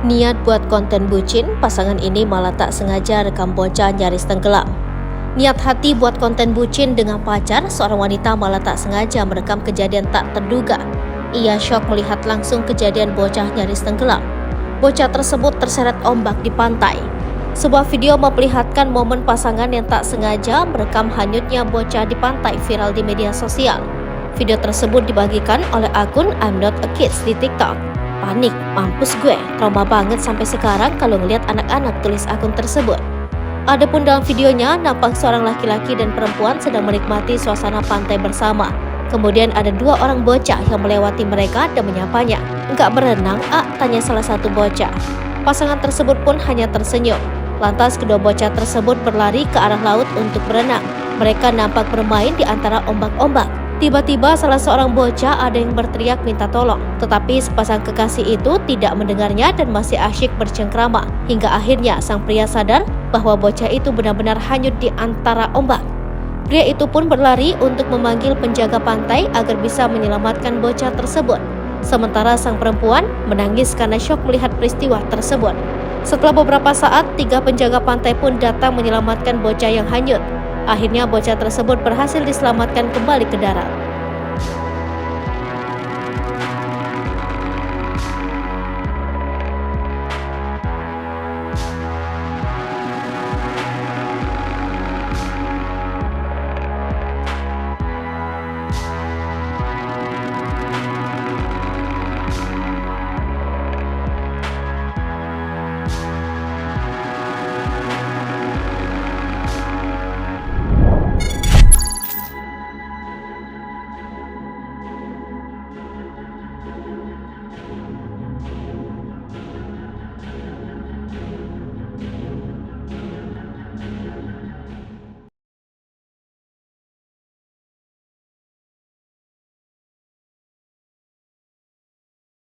Niat buat konten bucin, pasangan ini malah tak sengaja rekam bocah nyaris tenggelam. Niat hati buat konten bucin dengan pacar, seorang wanita malah tak sengaja merekam kejadian tak terduga. Ia syok melihat langsung kejadian bocah nyaris tenggelam. Bocah tersebut terseret ombak di pantai. Sebuah video memperlihatkan momen pasangan yang tak sengaja merekam hanyutnya bocah di pantai viral di media sosial. Video tersebut dibagikan oleh akun I'm Not a Kids di TikTok. Panik, mampus gue, trauma banget sampai sekarang kalau ngeliat anak-anak, tulis akun tersebut. Adapun dalam videonya, nampak seorang laki-laki dan perempuan sedang menikmati suasana pantai bersama. Kemudian ada dua orang bocah yang melewati mereka dan menyapanya. Enggak berenang, tanya salah satu bocah. Pasangan tersebut pun hanya tersenyum. Lantas kedua bocah tersebut berlari ke arah laut untuk berenang. Mereka nampak bermain di antara ombak-ombak. Tiba-tiba salah seorang bocah ada yang berteriak minta tolong, tetapi sepasang kekasih itu tidak mendengarnya dan masih asyik bercengkrama. Hingga akhirnya sang pria sadar bahwa bocah itu benar-benar hanyut di antara ombak. Pria itu pun berlari untuk memanggil penjaga pantai agar bisa menyelamatkan bocah tersebut. Sementara sang perempuan menangis karena syok melihat peristiwa tersebut. Setelah beberapa saat, 3 penjaga pantai pun datang menyelamatkan bocah yang hanyut. Akhirnya bocah tersebut berhasil diselamatkan kembali ke darat.